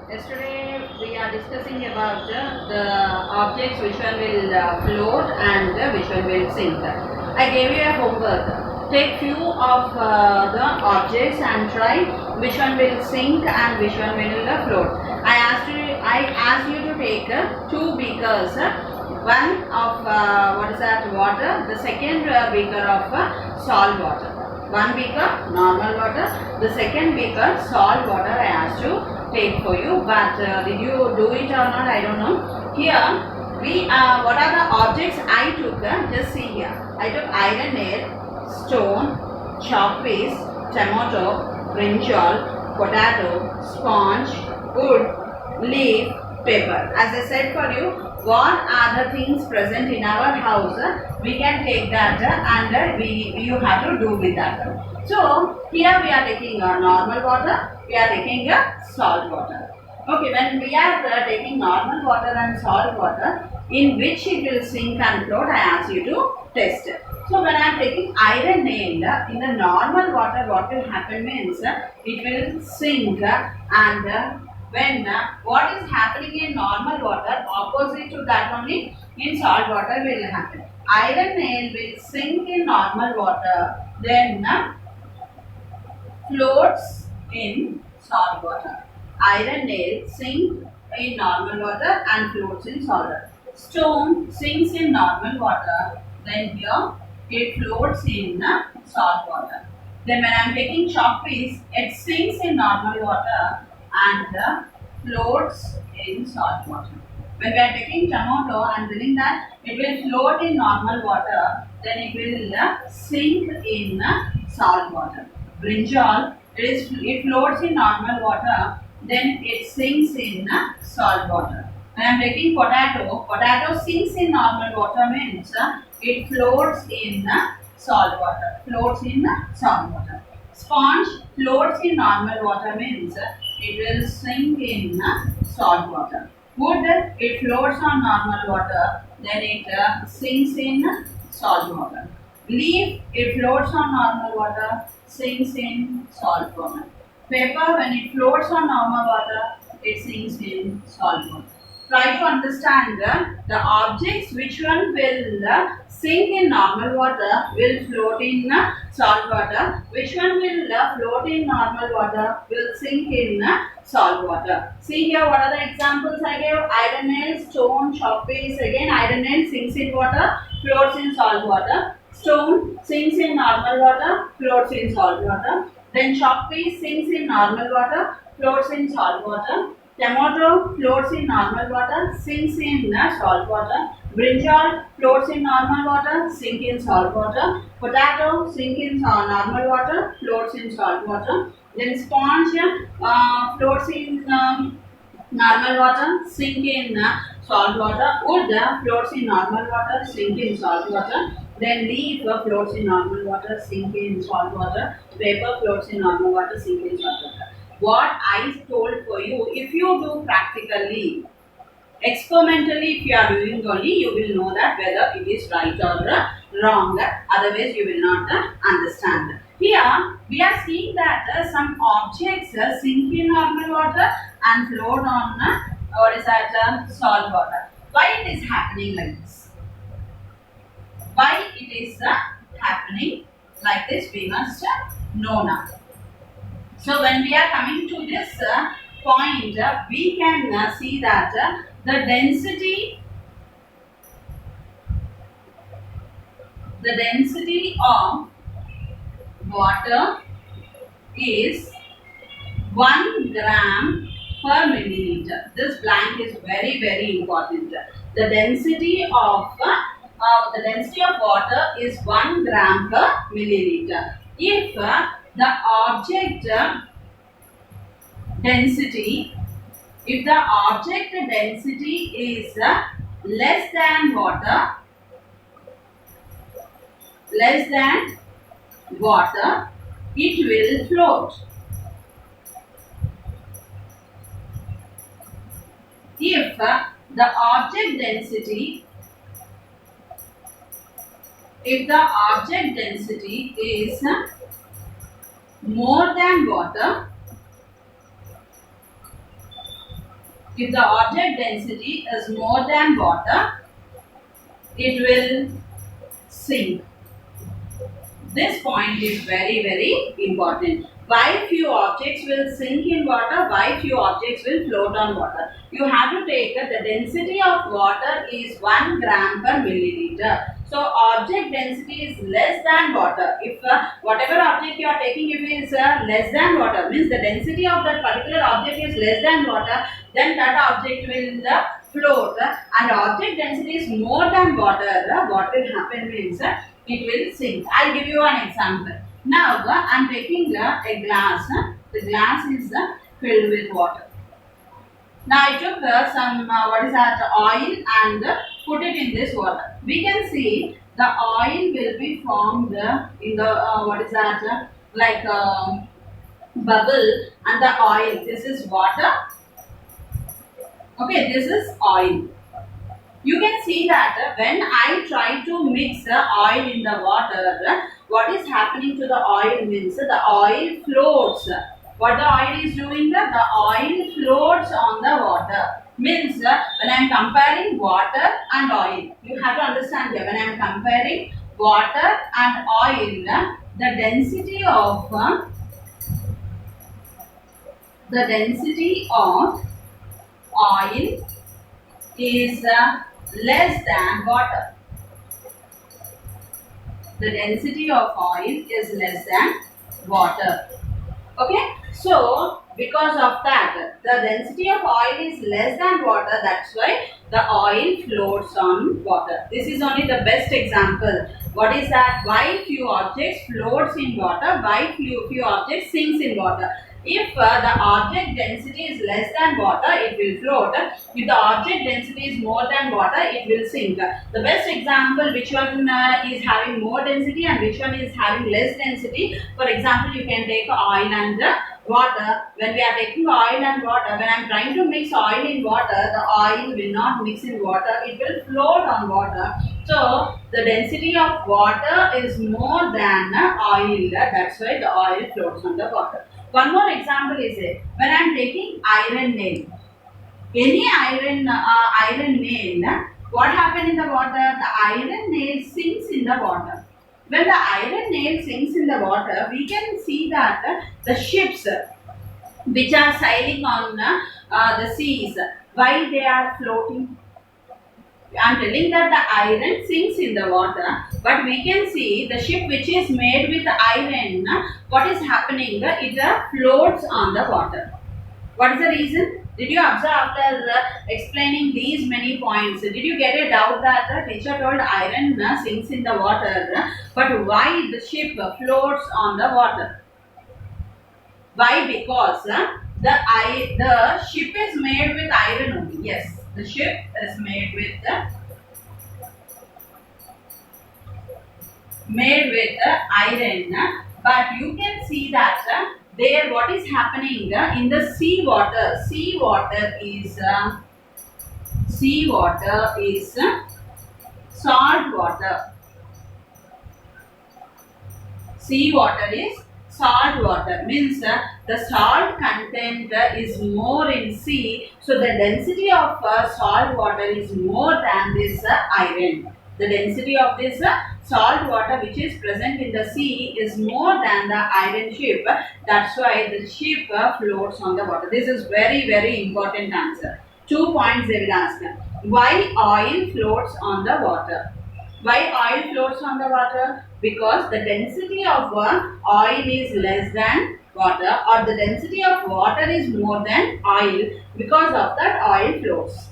Yesterday we are discussing about the objects which one will float and which one will sink. I gave you a homework. Take few of the objects and try which one will sink and which one will float. I asked you to take two beakers. One of water. The second beaker of salt water. One beaker normal water. The second beaker salt water. I asked you take for you, but did you do it or not? I don't know. Here we what are the objects I took? Just see here. I took iron nail, stone, chalk piece, tomato, brinjal, potato, sponge, wood, leaf, paper. As I said for you, what are the things present in our house? We can take that and you have to do with that. So here we are taking normal water. We are taking salt water. Okay, when we are taking normal water and salt water, in which it will sink and float, I ask you to test it. So when I am taking iron nail in the normal water, what will happen means it will sink and when what is happening in normal water, opposite to that only in salt water will happen. Iron nail will sink in normal water, then floats in salt water. Iron nail sink in normal water and floats in salt water. Stone sinks in normal water, then here it floats in salt water. Then when I am taking chalk piece, it sinks in normal water and floats in salt water. When we are taking tomato and doing that, it will float in normal water, then it will sink in salt water. Brinjal, it floats in normal water, then it sinks in salt water. When I am taking potato sinks in normal water means it floats in salt water. Sponge floats in normal water means it will sink in salt water. Wood, it floats on normal water, then it sinks in salt water. Leaf, it floats on normal water, sinks in salt water. Paper, when it floats on normal water, it sinks in salt water. Try to understand the objects which one will sink in normal water, will float in salt water, which one will float in normal water, will sink in salt water. See here, what are the examples I gave? Iron nail, stone, chalk piece. Again, iron nail sinks in water, floats in salt water. Stone sinks in normal water, floats in salt water. Then chalk piece sinks in normal water, floats in salt water. Tomato floats in normal water, sinks in salt water. Brinjal floats in normal water, sink in salt water. Potato sink in normal water, floats in salt water. Then sponge floats in normal water, sink in salt water. Wood floats in normal water, sink in salt water. Then leaf floats in normal water, sink in salt water. Paper floats in normal water, sink in salt water. What I told for you, if you do practically, experimentally, if you are doing only, you will know that whether it is right or wrong. Otherwise, you will not understand. Here, we are seeing that some objects sink in normal water and float on salt water. Why it is happening like this? Why it is happening like this? We must know now. So when we are coming to this point, we can see that the density of water is 1 gram per milliliter. This blank is very important. The density of water is 1 gram per milliliter. If the object density is less than water, it will float. If the object density is more than water, If the object density is more than water, it will sink. This point is very, very important. Why few objects will sink in water? Why few objects will float on water? You have to take the density of water is 1 gram per milliliter. So object density is less than water. If whatever object you are taking, if it is less than water, means the density of that particular object is less than water, then that object will float. And object density is more than water. What will happen means it will sink. I'll give you an example. Now I am taking a glass. The glass is filled with water. Now I took some what is that oil and put it in this water. We can see the oil will be formed in the what is that like bubble, and the oil. This is water. Okay, this is oil. You can see that when I try to mix the oil in the water, what is happening to the oil means the oil floats. What the oil is doing? The oil floats on the water. Means when I am comparing water and oil, you have to understand here, when I am comparing water and oil, the density of oil is less than water. The density of oil is less than water. Okay, so because of that, the density of oil is less than water. That's why the oil floats on water. This is only the best example. What is that? Why few objects floats in water? Why few objects sinks in water? If the object density is less than water, it will float. If the object density is more than water, it will sink. The best example, which one is having more density and which one is having less density. For example, you can take oil and water. When we are taking oil and water, when I am trying to mix oil in water, the oil will not mix in water. It will float on water. So, the density of water is more than oil. That's why the oil floats on the water. One more example is when I am taking iron nail. Any iron nail, what happens in the water? The iron nail sinks in the water. When the iron nail sinks in the water, we can see that the ships which are sailing on the seas, why they are floating? I am telling that the iron sinks in the water, but we can see the ship which is made with iron, what is happening? It floats on the water. What is the reason? Did you observe after explaining these many points? Did you get a doubt that the teacher told iron sinks in the water, but why the ship floats on the water? Why? Because the ship is made with iron only. Yes. The ship is made with iron, but you can see that there what is happening in the sea water. Sea water is salt water. Sea water is salt water, means the salt content is more in sea, so the density of salt water is more than this iron. The density of this salt water which is present in the sea is more than the iron ship. That's why the ship floats on the water. This is very, very important answer. 2 points they will ask. Why oil floats on the water? Why oil floats on the water? Because the density of oil is less than water, or the density of water is more than oil. Because of that, oil floats.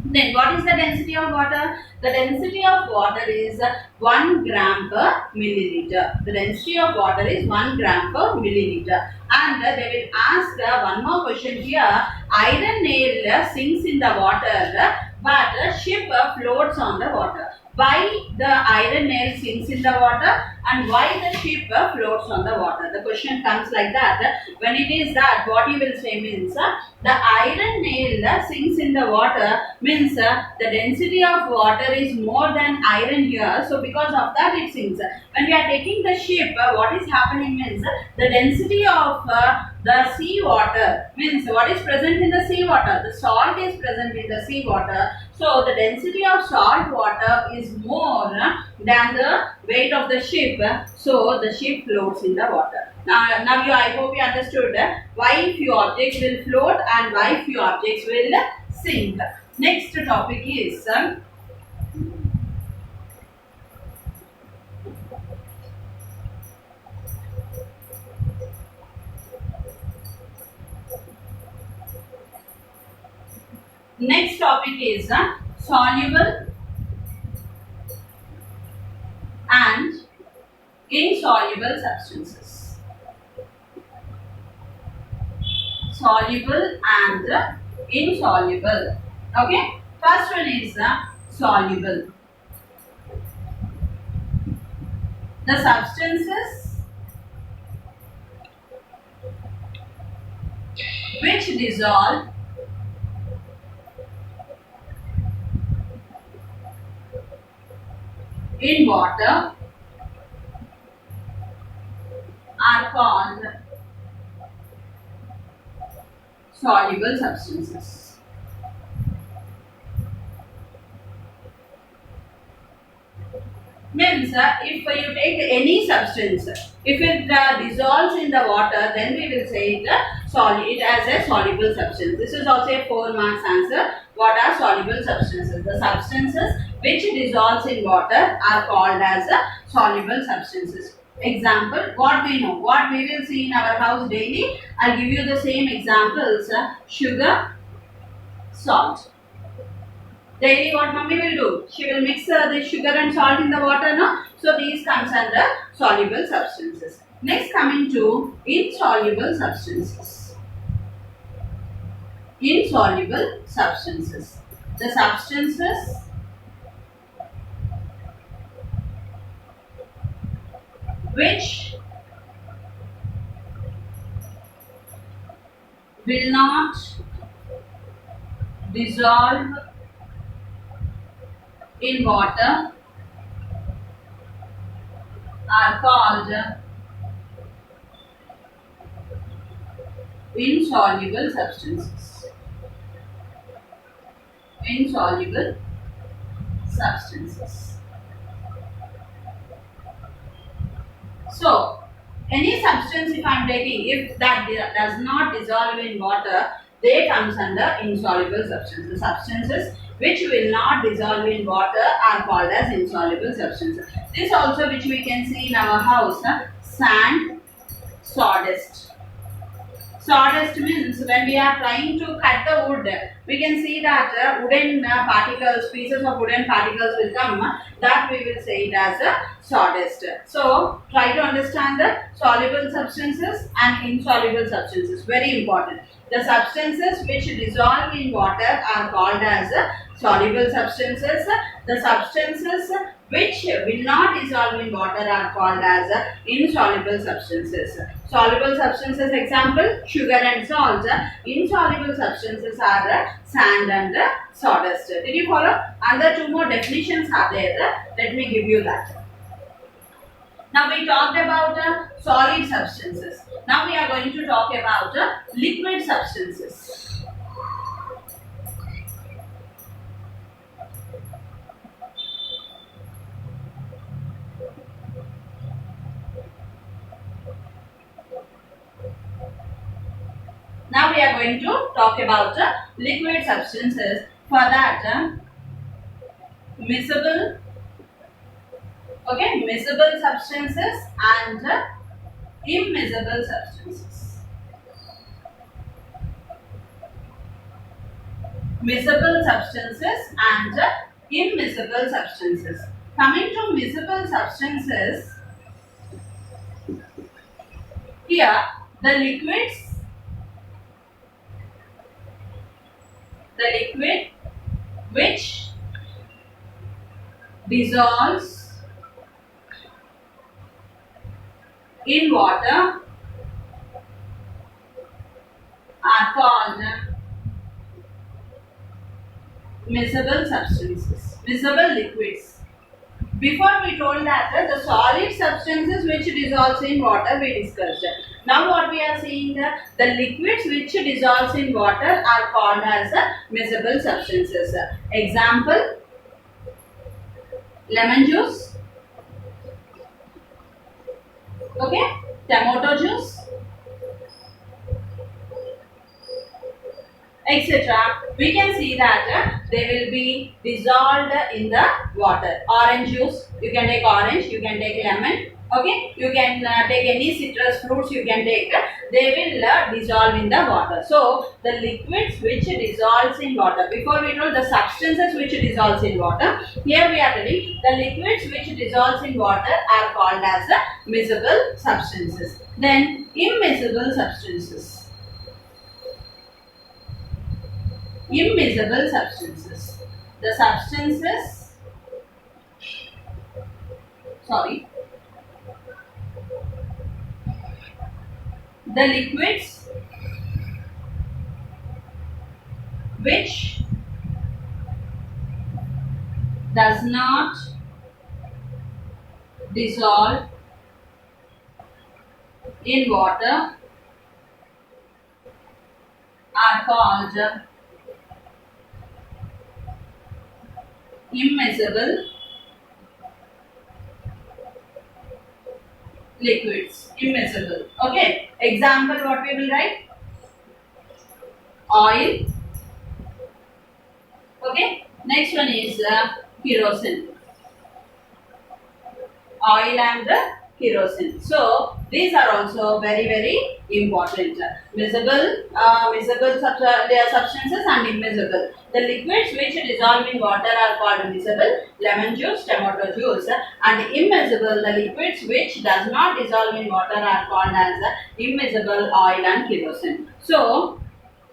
Then what is the density of water? The density of water is 1 gram per milliliter. The density of water is 1 gram per milliliter. And they will ask one more question here. Iron nail sinks in the water, but ship floats on the water. Why the iron nail sinks in the water and why the ship floats on the water? The question comes like that. When it is that, what you will say means the iron nail sinks in the water means the density of water is more than iron here. So because of that it sinks. When we are taking the ship, what is happening means the density of the sea water means what is present in the sea water. The salt is present in the sea water. So the density of salt water is more than the weight of the ship. So the ship floats in the water. Now I hope you understood why few objects will float and why few objects will sink. Next topic is soluble and insoluble substances. Soluble and insoluble. Okay. First one is soluble. The substances which dissolve in water are called soluble substances. Means if you take any substance, if it dissolves in the water, then we will say it as a soluble substance. This is also a 4 marks answer. What are soluble substances? The substances which dissolves in water are called as soluble substances. Example, what we know, what we will see in our house daily. I'll give you the same examples. Sugar, salt. Daily what mummy will do? She will mix the sugar and salt in the water, no? So these comes under soluble substances. Next coming to insoluble substances. Insoluble substances. The substances which will not dissolve in water are called insoluble substances. Insoluble substances. So, any substance if I am taking, if that does not dissolve in water, they comes under insoluble substances. The substances which will not dissolve in water are called as insoluble substances. This also which we can see in our house, sand, sawdust. Sawdust means when we are trying to cut the wood, we can see that wooden particles, pieces of wooden particles will come. That we will say it as a sawdust. So try to understand the soluble substances and insoluble substances. Very important. The substances which dissolve in water are called as soluble substances. The substances which will not dissolve in water are called as insoluble substances. Soluble substances example, sugar and salt. Insoluble substances are sand and sawdust. Did you follow? Other 2 more definitions are there. Let me give you that. Now we talked about solid substances. Now we are going to talk about liquid substances. Now we are going to talk about liquid substances. For that, miscible, miscible substances and immiscible substances. Miscible substances and immiscible substances. Coming to miscible substances, here the liquid which dissolves in water are called miscible substances, miscible liquids. Before we told that the solid substances which dissolves in water we discussed. Now what we are seeing, the liquids which dissolves in water are called as miscible substances. Example, lemon juice, okay, tomato juice, etc. We can see that they will be dissolved in the water. Orange juice, you can take orange, you can take lemon, okay, you can take any citrus fruits, you can take, they will dissolve in the water. So the liquids which dissolves in water, before we told the substances which dissolves in water, here we are telling the liquids which dissolves in water are called as miscible substances. Then immiscible substances. Immiscible substances. The substances, the liquids which does not dissolve in water are called immiscible liquids. Immiscible. Okay. Example, what we will write? Oil. Okay. Next one is kerosene. Oil and kerosene. So these are also very important. Miscible substances and immiscible. The liquids which dissolve in water are called miscible, lemon juice, tomato juice, and immiscible, the liquids which does not dissolve in water are called as immiscible, oil and kerosene. So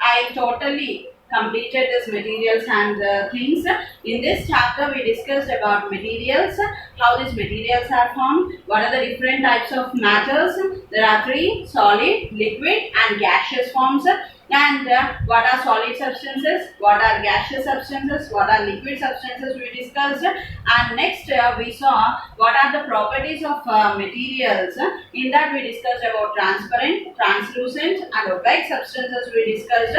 I totally completed this materials and things. In this chapter we discussed about materials, how these materials are formed, what are the different types of matters. There are three: solid, liquid and gaseous forms. And what are solid substances, what are gaseous substances, what are liquid substances we discussed. And next we saw what are the properties of materials. In that we discussed about transparent, translucent and opaque substances we discussed.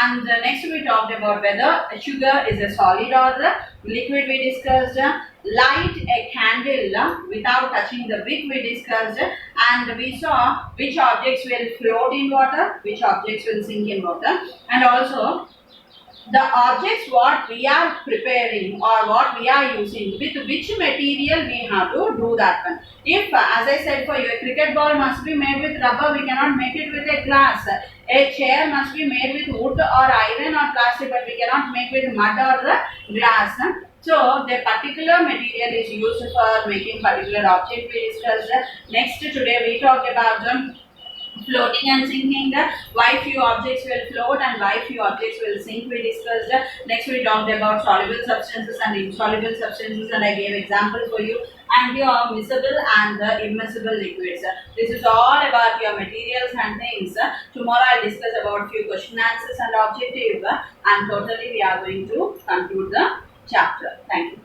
And next we talked about whether sugar is a solid or the liquid we discussed. Light a candle without touching the wick we discussed, and we saw which objects will float in water, which objects will sink in water, and also the objects what we are preparing or what we are using, with which material we have to do that one. If as I said for you, a cricket ball must be made with rubber, we cannot make it with a glass. A chair must be made with wood or iron or plastic, but we cannot make with mud or glass. So the particular material is used for making particular object we discussed. Next today we talked about floating and sinking, why few objects will float and why few objects will sink we discussed. Next we talked about soluble substances and insoluble substances, and I gave examples for you, and your miscible and the immiscible liquids. This is all about your materials and things. Tomorrow I will discuss about few question answers and objective, and totally we are going to conclude the chapter. Thank you.